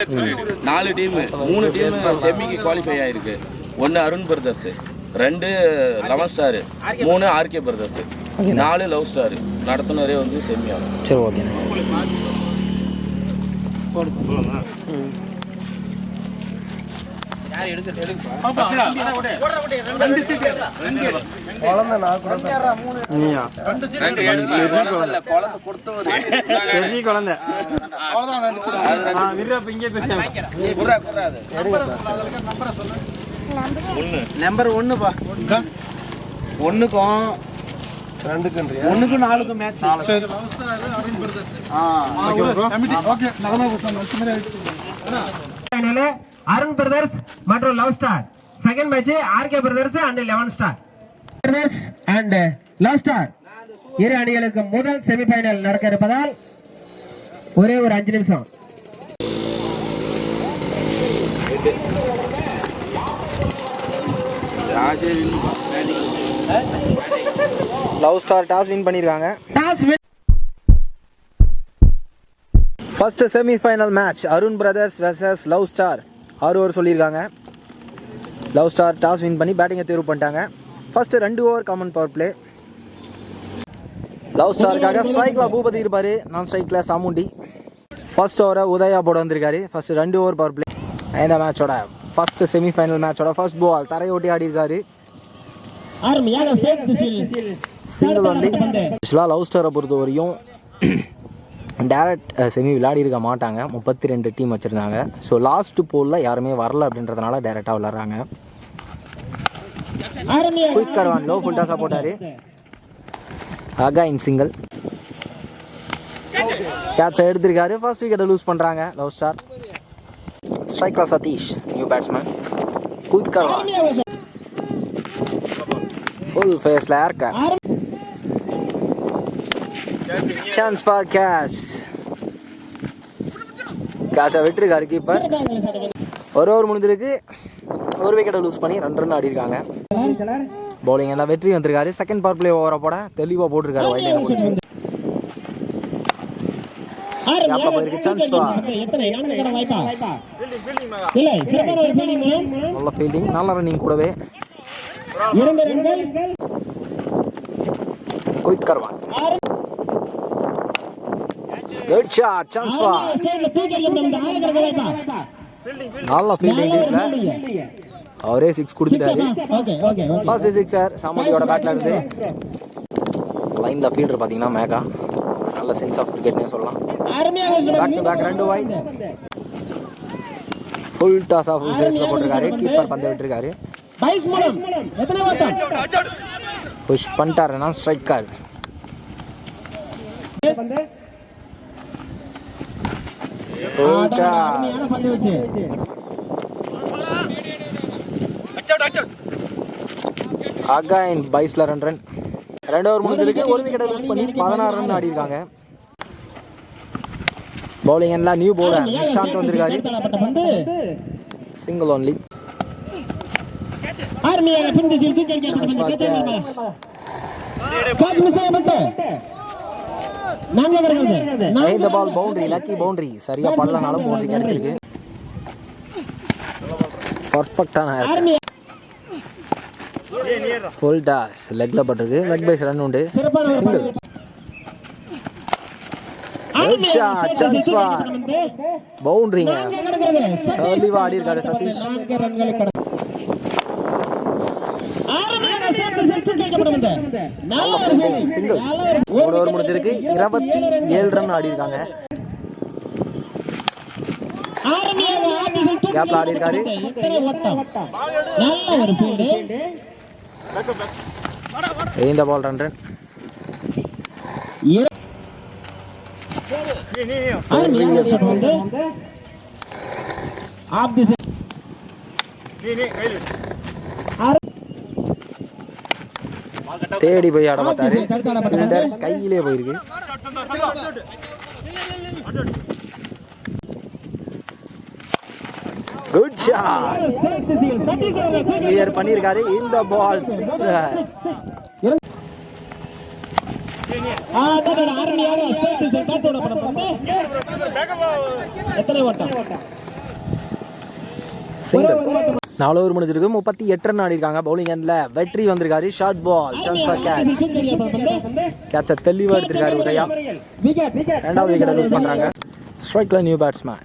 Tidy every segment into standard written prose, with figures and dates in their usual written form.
4 team 3 team செமிக்கு qualify ஆயிருக்கு. 1 Arun brothers, 2 eleven star, 3 RK brothers, 4 love star. நடத்துனரே வந்து semi ஆகும். சரி ஓகே. நம்பர் 1பா. 1க்கும் 2க்கும் 4க்கும் மேட்ச். சரி அருண் பிரதர்ஸ் மற்றும் love star. Second match RK brothers and 11 star. Brothers and love star இரு அணிகளுக்கு முதல் செமிஃபைனல் நடக்க இருப்பதால் ஒரே ஒரு 5 நிமிஷம். லவ் ஸ்டார் டாஸ் வின் பண்ணிருக்காங்க. First semifinal match Arun brothers versus love star. 6 over சொல்லியிருக்காங்க. லவ் ஸ்டார் டாஸ் வின் பண்ணி பேட்டிங்கை தேர்வு பண்ணிட்டாங்க. First 2 over common power play. Love ஸ்டாருக்காக ஸ்ட்ரைக்ல பூபதி இருப்பாரு, நான் ஸ்ட்ரைக்ல சாமுண்டி. ஃபர்ஸ்ட் ஓவரை உதயா போட வந்திருக்காரு. First 2 over power play. இந்த மேட்சோட ஃபர்ஸ்ட் செமிஃபைனல் மேட்சோட ஃபர்ஸ்ட் பால் தரையோட்டி ஆடி இருக்காரு. Single only. ஆக்சுவலாக லவ் ஸ்டாரை பொறுத்த வரையும் டேரக்ட் செமி விளையாடி இருக்க மாட்டாங்க. 32 டீம் வச்சுருந்தாங்க. ஸோ லாஸ்ட் போலில் யாருமே வரல அப்படின்றதுனால டேரெக்டாக விளாட்றாங்க. குயிக் கர்வான் லோ ஃபுல் டாஸாக போட்டார். Again single. கேட்சை எடுத்திருக்காரு. ஃபர்ஸ்ட் விக்கெட்டை லூஸ் பண்ணுறாங்க love star. Striker Sathish new batsman. Quicker கர்வான் ஃபுல் ஃபேஸில் ஏர்க்க. சான்ஸ் ஃபார் கேஷை விட்டுருக்காரு கீப்பர். ஒரு ஓவர் முடிஞ்சிருக்கு. ஒரு விக்கெட்டை லூஸ் பண்ணி 2 ரன் ஆடி இருக்காங்க. பவுலிங் எல்லாம் வெற்றி வந்திருக்காரு. செகண்ட் பவர் பிளே ஓவரை போட தெளிவாக போட்டிருக்காரு. வைல்ட் சான்ஸ் ஃபார் நல்ல ஃபீல்டிங், நல்ல ரன்னிங் கூடவே. குயிக் கர்வான் குட் ஷாட். சான்ஸ் ஃபார் நல்ல ஃபீல்டிங். அவரே 6 கொடுத்துட்டாரு. ஃபர்ஸ்ட் 6 சார் சாமுண்டியோட பேட்ல இருந்து. லைன்ல ஃபீல்டர் பாத்தீங்கன்னா மேகா. நல்ல சென்ஸ் ஆஃப் கிரிக்கெட்னே சொல்லலாம். Back to back 2 wide. Full toss off ஃபேஸ்ல போட்டிருக்காரு. கீப்பர் பந்து விட்டுருக்காரு. புஷ் பண்ணிட்டாரு. Non striker. அகைன் பைஸ்ல 2 ரன். 2 ஓவர் முடிஞ்சிருக்கு. ஒரு விக்கெட்டை லூஸ் பண்ணி 16 ரன் ஆடி இருக்காங்க. பவுலிங் எல்லாம் நியூ பவுலர் நிஷாந்த் வந்திருக்காரு. Single only. இந்த பால் பவுண்டரி, லக்கி பவுண்டரி. சரியா படலனாலும் பவுண்டரி கிடைச்சிருக்கு. பர்ஃபெக்டான ஃபுல் டாஸ் லெக்ல பட்டிருக்கு. லெக் பைஸ் ரன் உண்டு. சிங்கிள். சான்ஸ் ஃபார் பவுண்டரிங்க. தெளிவா ஆடி இருக்காரு சதீஷ். சிங்கிள். 3 ஓவர் முடிஞ்சிருக்கு. 27 ரன் ஆடி இருக்காங்க. கேப்ல ஆடி இருக்காரு. இந்த பால் 2 ரன். தேடி போய் ஆட பார்த்தாரு. கையிலே போயிருக்கு. Good shot. கிளியர் பண்ணிருக்காரு. இந்த பால் 6. எத்தனை ஓட்டம்? சிங்கிள் 4 ஓவர் முடிஞ்சிருக்கு 38 ரன் ஆடி இருக்காங்க பவுலிங் எண்ட்ல வெற்றி வந்திருக்காரு short ball chance for catch catch தெளிவா எடுத்திருக்காரு உதயா ரெண்டாவது விக்கெட் லூஸ் பண்றாங்க ஸ்ட்ரைக்ல new batsman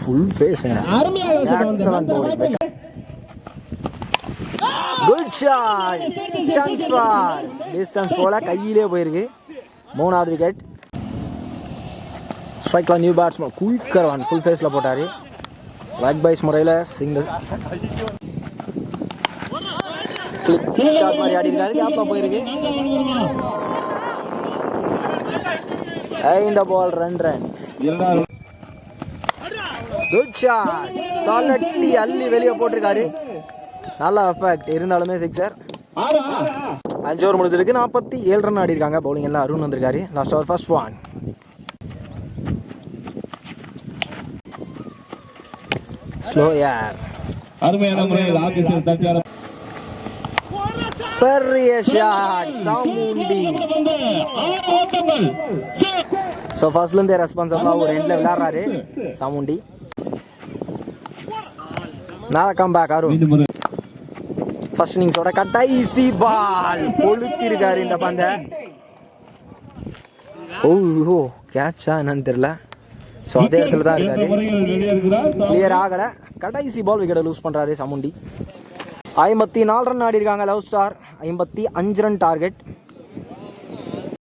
full face excellent bowling good shot chance for distance போல கையிலே போயிருக்கு மூணாவது விக்கெட் ஸ்ட்ரைக்ல new batsman quicker one full ஃபேஸ்ல போட்டாரு லெக் பைஸ் முறையில் சிங்கிள் ஃபிளிப் ஷாட் மாதிரி ஆடி இருக்காரு கேப்பா போயிருக்கு இந்த பால் ரன் குட் ஷாட் சாலட்டி அள்ளி வெளியே போட்டிருக்காரு நல்ல எஃபெக்ட் இருந்தாலுமே சிக்ஸர் 5 ஓவர் முடிஞ்சிருக்கு 47 ரன் ஆடி இருக்காங்க பவுலிங் எல்லாம் அருண் வந்திருக்காரு last over first one slow யார் அருமையான முறையில் ஆபீஸில் தட்டியார் பெரிய ஷாட் சாமுண்டி ஸோ ஃபர்ஸ்ட்லேருந்தே ரெஸ்பான்சிபிளாக ஒரு எண்டில் விளையாடுறாரு சாமுண்டி நான் கம் பேக் அருண் ஃபர்ஸ்ட் இன்னிங்ஸோட கடைசி பால் கொளுத்திருக்காரு இந்த பந்தை ஓ கேட்சா என்னன்னு தெரியல ஸோ அதே இடத்துல தான் இருக்காரு கிளியர் ஆகலை கடைசி பால் விக்கெட்டை லூஸ் பண்ணுறாரு சாமுண்டி 54 ரன் ஆடி இருக்காங்க love star 55 run target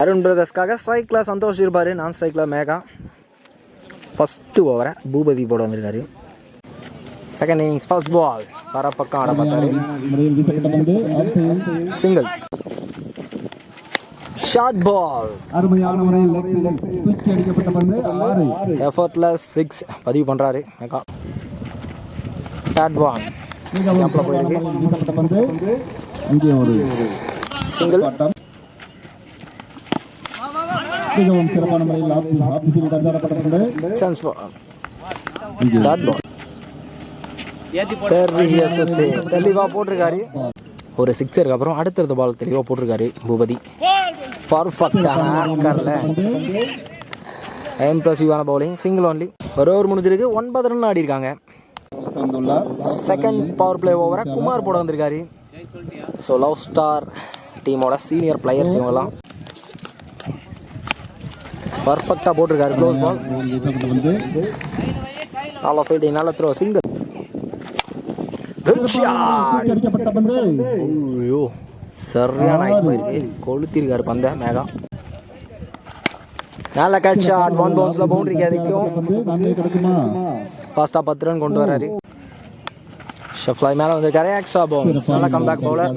Arun பிரதர்ஸ்க்காக ஸ்ட்ரைக்கில் சந்தோஷ் இருப்பார் நான் ஸ்ட்ரைக்கில் மேகா ஃபஸ்ட்டு ஓவரை பூபதி போட வந்திருக்காரு செகண்ட் இன்னிங்ஸ் ஃபர்ஸ்ட் பால் வர பக்கம் ஆட பார்த்தாரு சிங்கிள் ஷார்ட் பால் அருமையான முறையில் தூக்கி அடிக்கப்பட்ட பந்து 6 எஃபர்ட்லெஸ் 6 பதிவு பண்ணுறாரு மேகா தேர்ட் ஒன் கேப்ல போயிருக்கு பந்து இங்கே ஒரு சிங்கிள் மிகவும் சிறப்பான முறையில் ஆபீஸில் தட்டப்பட்ட பந்து சான்ஸ் டாட் பால் பெரிய சுத்து தெளிவாக போட்டிருக்காரு ஒரு சிக்ஸருக்கு அப்புறம் அடுத்தடுத்த பால் தெளிவாக போட்டிருக்காரு பூபதி பர்ஃபெக்டான ஆக்கரில் இம்ப்ரெசிவான பவுலிங் சிங்கிள் ஒன்லி ஒரு ஓவர் முடிஞ்சிருக்கு 9 ரன் ஆடி இருக்காங்க செகண்ட் பவர் பிளே ஓவரை குமார் போட வந்திருக்காரு ஸோ லவ் ஸ்டார் டீமோட சீனியர் பிளேயர்ஸ் இவங்கெல்லாம் பர்ஃபெக்டாக போட்டிருக்காரு க்ளோஸ் பால் நல்ல ஃபீல்டிங் நல்ல த்ரோ சிங்கிள் ஐயோ சரியான ஹைட் போயிருக்கு கொளுத்திருக்காரு பந்த மேகா நல்ல கேட்ச் ஷாட் ஒன் பவுன்ஸ்ல பவுண்டரி கிடைக்கும் ஃபாஸ்டா 10 ரன் கொண்டு வராரு ஷஃப்லை மேல வந்திருக்காரு எக்ஸ்ட்ரா பவுன்ஸ் நல்ல comeback bowler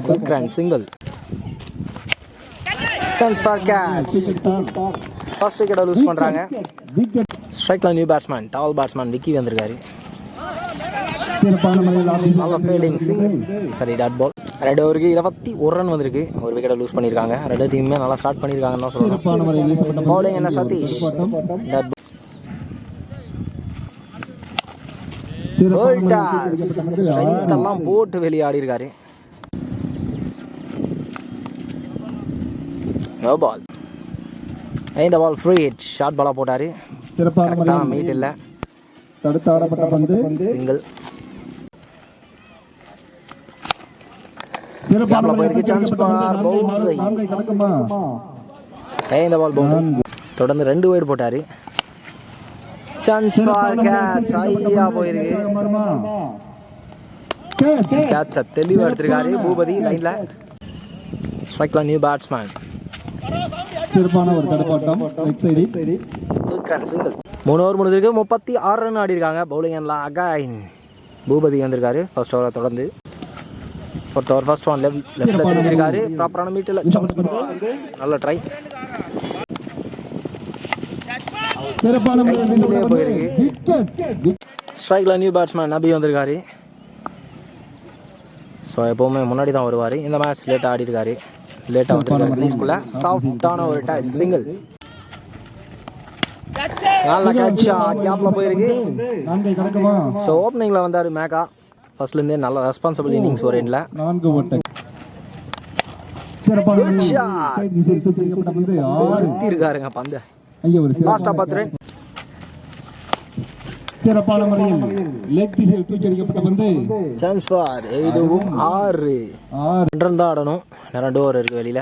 quick run single chance for catch first விக்கெட்டை லூஸ் பண்றாங்க ஸ்ட்ரைக்ல நியூ பேட்ஸ்மேன் டால் பேட்ஸ்மேன் விக்கி வந்திருக்காரு நல்ல ஃபீல்டிங் சிங்கிள் சரி டாட் பால் 2 ஓவருக்கு 21 ரன் வந்திருக்கு ஒரு விக்கெட்டை லூஸ் பண்ணியிருக்காங்க ரெண்டு டீமுமே நல்லா ஸ்டார்ட் பண்ணியிருக்காங்கன்னு தான் சொல்லணும் பவுலிங் என்ன சதீஷ் எல்லாம் போட்டு வெளியாடி இருக்காரு நோ பால் இந்த பால் ஃப்ரீ ஹிட் ஷார்ட் பாலா போட்டாரு மீட் இல்லை தடுத்து ஆடப்பட்ட பந்து சிங்கிள் கேப்ல போயிருக்கு சான்ஸ் ஃபார் பவுண்டரி இந்த பால் பவுண்டரி தொடர்ந்து 2 வைட் போட்டாரு சான்ஸ் ஃபார் கேட்ச் ஐயா போயிருக்கு கேட்ச தெளிவா எடுத்திருக்காரு பூபதி லைன்ல ஸ்ட்ரைக்ல நியூ பேட்ஸ்மேன் சிறப்பான ஒரு தடுப்பாட்டம் leg side quick run single 3 over முடிஞ்சிருக்கு 36 ரன் ஆடி இருக்காங்க பவுலிங் எல்லாம் அகைன் பூபதி வந்திருக்காரு ஃபர்ஸ்ட் ஓவரை தொடர்ந்து ஃபோர்த் ஓவர் ஃபர்ஸ்ட் ஒன் லெஃப்ட்ல திரும்பியிருக்காரு ப்ராப்பரான மீட்டில் நல்ல ட்ரை போயிருக்கு ஸ்ட்ரைக்ல நியூ பேட்ஸ்மேன் நபி வந்திருக்காரு ஸோ எப்போவுமே முன்னாடி தான் வருவார் இந்த மேட்ச் லேட்டாக ஆடி இருக்காரு லேட்டாக வந்திருக்காரு ரிலீஸ்குள்ள சாஃப்டான ஒரு டச் சிங்கிள் நல்ல கேட்ச் கேப்ல போயிருக்கு ஸோ ஓப்பனிங்ல வந்தார் மேகா ஃபர்ஸ்ட்லேருந்தே நல்ல ரெஸ்பான்சிபிள் இன்னிங்ஸ் ஒரு எண்ணில் 4 ஓட்டம் இருக்காருங்க பந்த லாஸ்டா 10 ரன் சிறப்பான முறையில் லெக் திசையில் தூக்கி அடிக்கப்பட்ட பந்து சான்ஸ் ஃபார் இதுவும் 6 ரன் தான் ஆடணும். 2 ஓவர் இருக்கு வெளியில.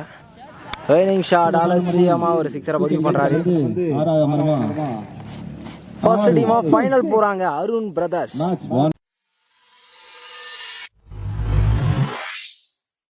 ரைனிங் ஷாட் அலட்சியமா ஒரு 6 பதிவு பண்றாரு. 6வது மரமா ஃபர்ஸ்ட் டீமா ஃபைனல் போறாங்க அருண் பிரதர்ஸ். மேட்ச்